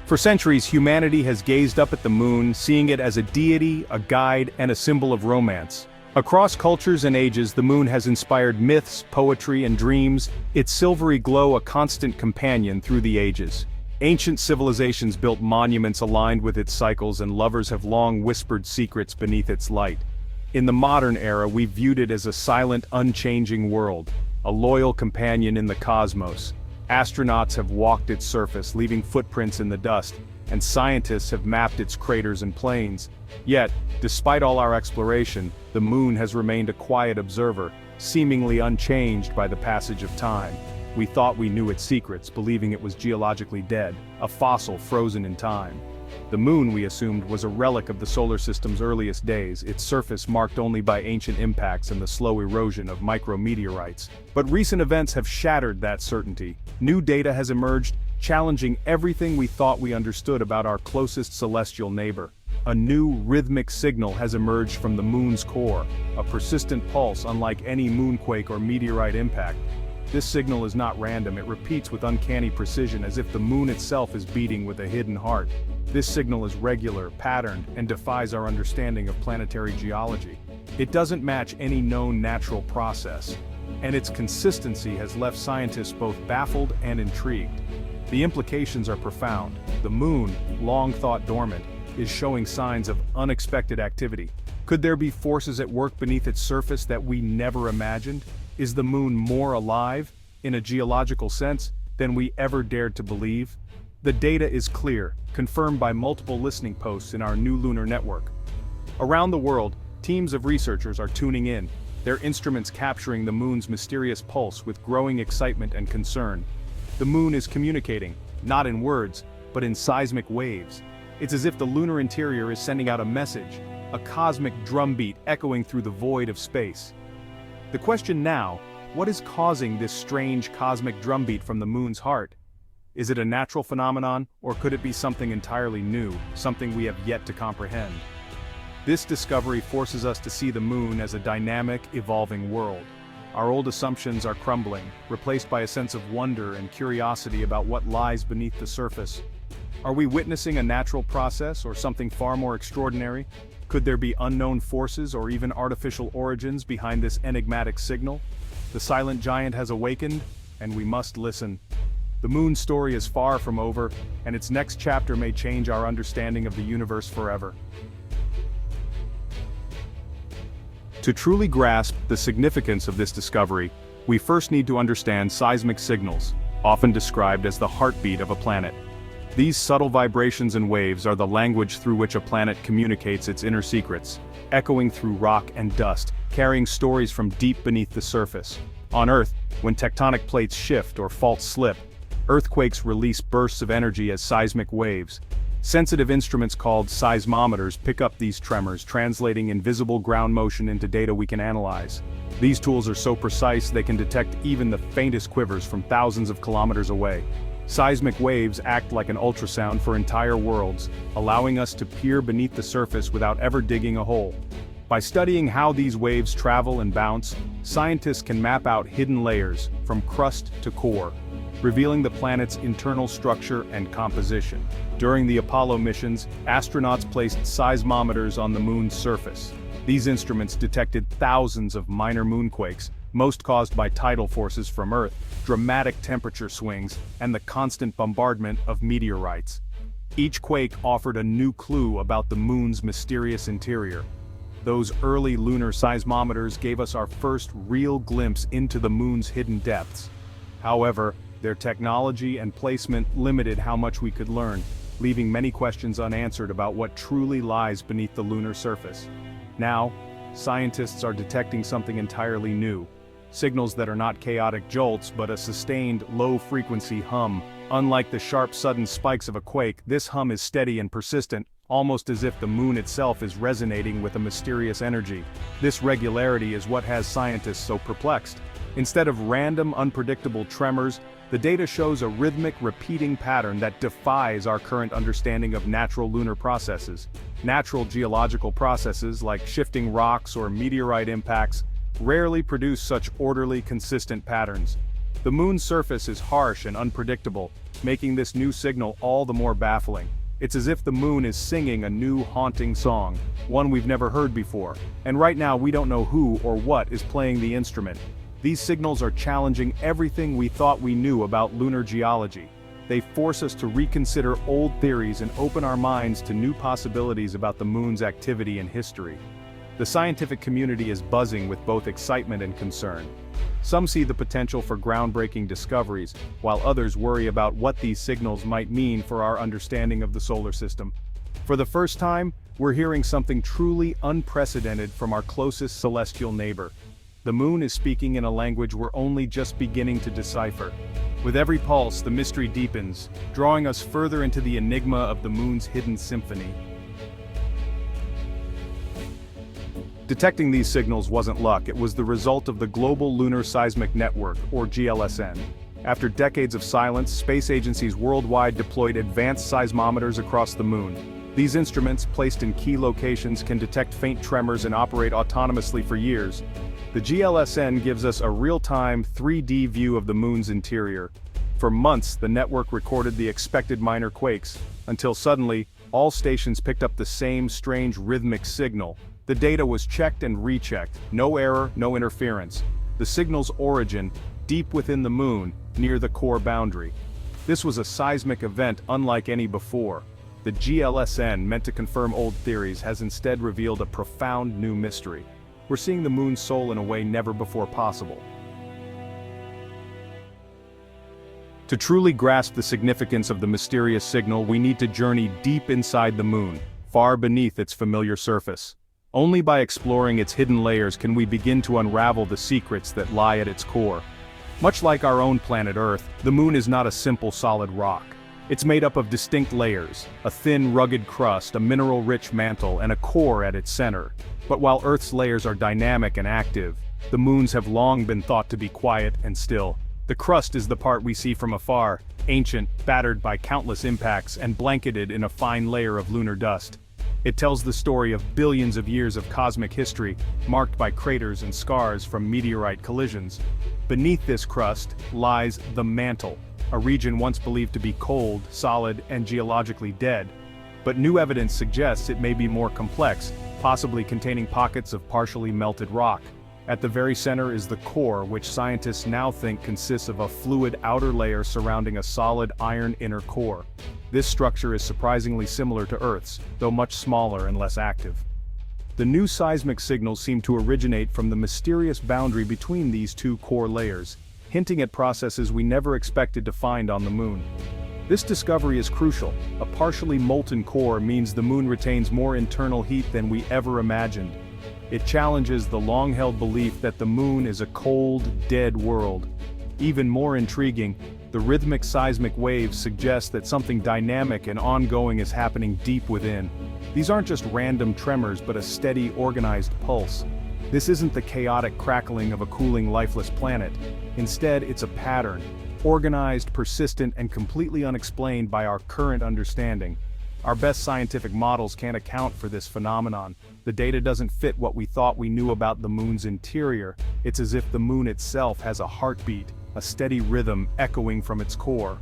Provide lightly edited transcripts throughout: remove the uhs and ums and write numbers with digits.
For centuries, humanity has gazed up at the moon, seeing it as a deity, a guide, and a symbol of romance. Across cultures and ages, the moon has inspired myths, poetry, and dreams, its silvery glow a constant companion through the ages. Ancient civilizations built monuments aligned with its cycles, and lovers have long whispered secrets beneath its light. In the modern era, we viewed it as a silent, unchanging world, a loyal companion in the cosmos. Astronauts have walked its surface, leaving footprints in the dust, and scientists have mapped its craters and plains. Yet, despite all our exploration, the moon has remained a quiet observer, seemingly unchanged by the passage of time. We thought we knew its secrets, believing it was geologically dead, a fossil frozen in time. The moon, we assumed, was a relic of the solar system's earliest days, its surface marked only by ancient impacts and the slow erosion of micrometeorites. But recent events have shattered that certainty. New data has emerged, challenging everything we thought we understood about our closest celestial neighbor. A new rhythmic signal has emerged from the moon's core, a persistent pulse unlike any moonquake or meteorite impact. This signal is not random, it repeats with uncanny precision as if the moon itself is beating with a hidden heart. This signal is regular, patterned, and defies our understanding of planetary geology. It doesn't match any known natural process, and its consistency has left scientists both baffled and intrigued. The implications are profound. The moon, long thought dormant, is showing signs of unexpected activity. Could there be forces at work beneath its surface that we never imagined? Is the moon more alive, in a geological sense, than we ever dared to believe? The data is clear, confirmed by multiple listening posts in our new lunar network. Around the world, teams of researchers are tuning in, their instruments capturing the moon's mysterious pulse with growing excitement and concern. The moon is communicating, not in words, but in seismic waves. It's as if the lunar interior is sending out a message, a cosmic drumbeat echoing through the void of space. The question now, what is causing this strange cosmic drumbeat from the moon's heart? Is it a natural phenomenon, or could it be something entirely new, something we have yet to comprehend? This discovery forces us to see the moon as a dynamic, evolving world. Our old assumptions are crumbling, replaced by a sense of wonder and curiosity about what lies beneath the surface. Are we witnessing a natural process, or something far more extraordinary? Could there be unknown forces or even artificial origins behind this enigmatic signal? The silent giant has awakened, and we must listen. The moon's story is far from over, and its next chapter may change our understanding of the universe forever. To truly grasp the significance of this discovery, we first need to understand seismic signals, often described as the heartbeat of a planet. These subtle vibrations and waves are the language through which a planet communicates its inner secrets, echoing through rock and dust, carrying stories from deep beneath the surface. On Earth, when tectonic plates shift or faults slip, earthquakes release bursts of energy as seismic waves. Sensitive instruments called seismometers pick up these tremors, translating invisible ground motion into data we can analyze. These tools are so precise they can detect even the faintest quivers from thousands of kilometers away. Seismic waves act like an ultrasound for entire worlds, allowing us to peer beneath the surface without ever digging a hole. By studying how these waves travel and bounce, scientists can map out hidden layers, from crust to core, revealing the planet's internal structure and composition. During the Apollo missions, astronauts placed seismometers on the moon's surface. These instruments detected thousands of minor moonquakes, most caused by tidal forces from Earth, dramatic temperature swings, and the constant bombardment of meteorites. Each quake offered a new clue about the moon's mysterious interior. Those early lunar seismometers gave us our first real glimpse into the moon's hidden depths. However, their technology and placement limited how much we could learn, leaving many questions unanswered about what truly lies beneath the lunar surface. Now, scientists are detecting something entirely new. Signals that are not chaotic jolts but a sustained, low-frequency hum. Unlike the sharp sudden spikes of a quake, this hum is steady and persistent, almost as if the moon itself is resonating with a mysterious energy. This regularity is what has scientists so perplexed. Instead of random, unpredictable tremors, the data shows a rhythmic, repeating pattern that defies our current understanding of natural lunar processes. Natural geological processes, like shifting rocks or meteorite impacts, rarely produce such orderly, consistent patterns. The moon's surface is harsh and unpredictable, making this new signal all the more baffling. It's as if the moon is singing a new haunting song, one we've never heard before, and right now we don't know who or what is playing the instrument. These signals are challenging everything we thought we knew about lunar geology. They force us to reconsider old theories and open our minds to new possibilities about the moon's activity and history. The scientific community is buzzing with both excitement and concern. Some see the potential for groundbreaking discoveries, while others worry about what these signals might mean for our understanding of the solar system. For the first time, we're hearing something truly unprecedented from our closest celestial neighbor. The moon is speaking in a language we're only just beginning to decipher. With every pulse, the mystery deepens, drawing us further into the enigma of the moon's hidden symphony. Detecting these signals wasn't luck, it was the result of the Global Lunar Seismic Network, or GLSN. After decades of silence, space agencies worldwide deployed advanced seismometers across the moon. These instruments, placed in key locations, can detect faint tremors and operate autonomously for years. The GLSN gives us a real-time, 3D view of the moon's interior. For months, the network recorded the expected minor quakes, until suddenly, all stations picked up the same strange rhythmic signal. The data was checked and rechecked, no error, no interference. The signal's origin, deep within the moon, near the core boundary. This was a seismic event unlike any before. The GLSN, meant to confirm old theories, has instead revealed a profound new mystery. We're seeing the moon's soul in a way never before possible. To truly grasp the significance of the mysterious signal, we need to journey deep inside the moon, far beneath its familiar surface. Only by exploring its hidden layers can we begin to unravel the secrets that lie at its core. Much like our own planet Earth, the moon is not a simple solid rock. It's made up of distinct layers, a thin rugged crust, a mineral-rich mantle, and a core at its center. But while Earth's layers are dynamic and active, the moon's have long been thought to be quiet and still. The crust is the part we see from afar, ancient, battered by countless impacts, and blanketed in a fine layer of lunar dust. It tells the story of billions of years of cosmic history, marked by craters and scars from meteorite collisions. Beneath this crust lies the mantle, a region once believed to be cold, solid, and geologically dead. But new evidence suggests it may be more complex, possibly containing pockets of partially melted rock. At the very center is the core, which scientists now think consists of a fluid outer layer surrounding a solid iron inner core. This structure is surprisingly similar to Earth's, though much smaller and less active. The new seismic signals seem to originate from the mysterious boundary between these two core layers, hinting at processes we never expected to find on the moon. This discovery is crucial. A partially molten core means the moon retains more internal heat than we ever imagined. It challenges the long-held belief that the moon is a cold, dead world. Even more intriguing, the rhythmic seismic waves suggest that something dynamic and ongoing is happening deep within. These aren't just random tremors but a steady, organized pulse. This isn't the chaotic crackling of a cooling, lifeless planet. Instead, it's a pattern, organized, persistent, and completely unexplained by our current understanding. Our best scientific models can't account for this phenomenon. The data doesn't fit what we thought we knew about the moon's interior. It's as if the moon itself has a heartbeat, a steady rhythm echoing from its core.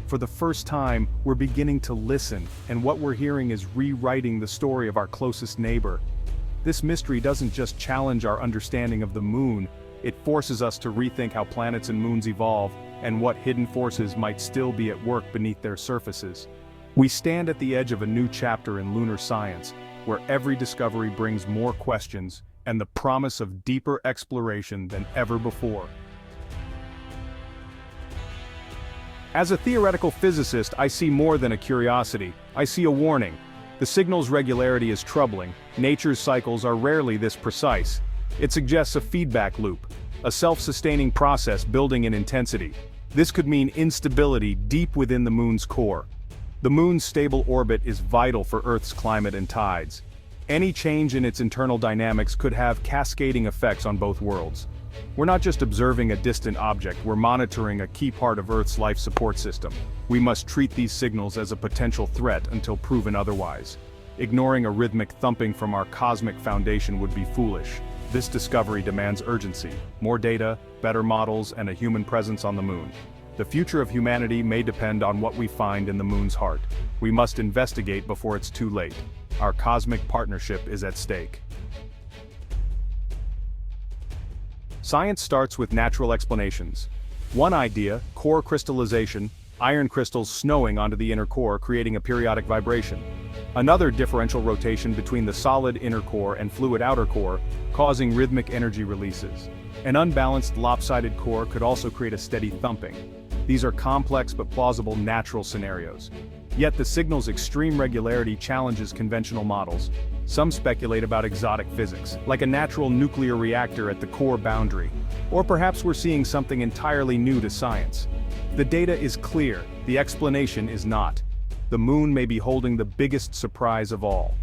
For the first time, we're beginning to listen, and what we're hearing is rewriting the story of our closest neighbor. This mystery doesn't just challenge our understanding of the moon, it forces us to rethink how planets and moons evolve, and what hidden forces might still be at work beneath their surfaces. We stand at the edge of a new chapter in lunar science, where every discovery brings more questions, and the promise of deeper exploration than ever before. As a theoretical physicist, I see more than a curiosity. I see a warning. The signal's regularity is troubling. Nature's cycles are rarely this precise. It suggests a feedback loop, a self-sustaining process building in intensity. This could mean instability deep within the moon's core. The moon's stable orbit is vital for Earth's climate and tides. Any change in its internal dynamics could have cascading effects on both worlds. We're not just observing a distant object, we're monitoring a key part of Earth's life support system. We must treat these signals as a potential threat until proven otherwise. Ignoring a rhythmic thumping from our cosmic foundation would be foolish. This discovery demands urgency, more data, better models, and a human presence on the moon. The future of humanity may depend on what we find in the moon's heart. We must investigate before it's too late. Our cosmic partnership is at stake. Science starts with natural explanations. One idea, core crystallization, iron crystals snowing onto the inner core creating a periodic vibration. Another, differential rotation between the solid inner core and fluid outer core, causing rhythmic energy releases. An unbalanced lopsided core could also create a steady thumping. These are complex but plausible natural scenarios. Yet the signal's extreme regularity challenges conventional models. Some speculate about exotic physics, like a natural nuclear reactor at the core boundary. Or perhaps we're seeing something entirely new to science. The data is clear, the explanation is not. The moon may be holding the biggest surprise of all.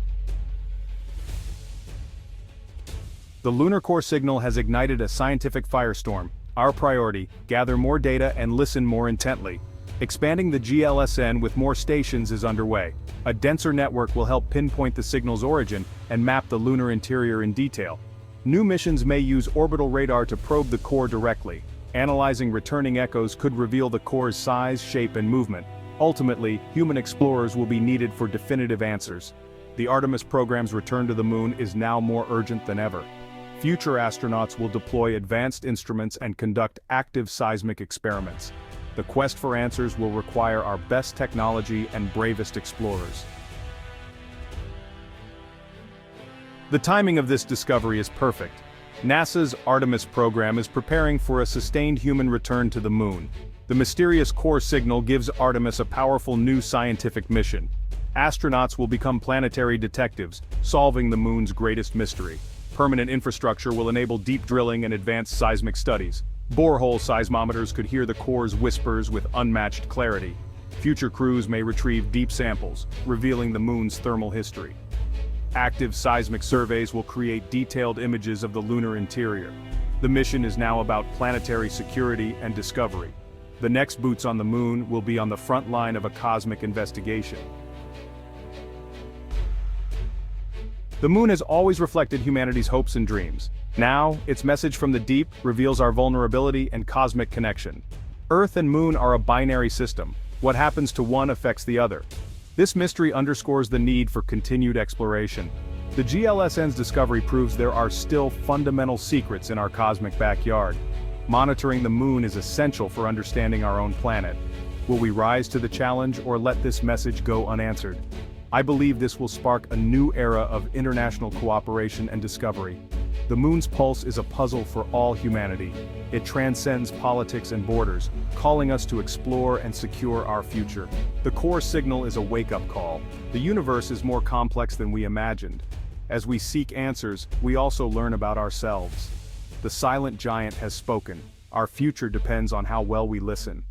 The lunar core signal has ignited a scientific firestorm. Our priority, gather more data and listen more intently. Expanding the GLSN with more stations is underway. A denser network will help pinpoint the signal's origin and map the lunar interior in detail. New missions may use orbital radar to probe the core directly. Analyzing returning echoes could reveal the core's size, shape, and movement. Ultimately, human explorers will be needed for definitive answers. The Artemis program's return to the moon is now more urgent than ever. Future astronauts will deploy advanced instruments and conduct active seismic experiments. The quest for answers will require our best technology and bravest explorers. The timing of this discovery is perfect. NASA's Artemis program is preparing for a sustained human return to the moon. The mysterious core signal gives Artemis a powerful new scientific mission. Astronauts will become planetary detectives, solving the moon's greatest mystery. Permanent infrastructure will enable deep drilling and advanced seismic studies. Borehole seismometers could hear the core's whispers with unmatched clarity. Future crews may retrieve deep samples, revealing the moon's thermal history. Active seismic surveys will create detailed images of the lunar interior. The mission is now about planetary security and discovery. The next boots on the moon will be on the front line of a cosmic investigation. The moon has always reflected humanity's hopes and dreams. Now, its message from the deep reveals our vulnerability and cosmic connection. Earth and moon are a binary system. What happens to one affects the other. This mystery underscores the need for continued exploration. The GLSN's discovery proves there are still fundamental secrets in our cosmic backyard. Monitoring the moon is essential for understanding our own planet. Will we rise to the challenge or let this message go unanswered? I believe this will spark a new era of international cooperation and discovery. The moon's pulse is a puzzle for all humanity. It transcends politics and borders, calling us to explore and secure our future. The core signal is a wake-up call. The universe is more complex than we imagined. As we seek answers, we also learn about ourselves. The silent giant has spoken. Our future depends on how well we listen.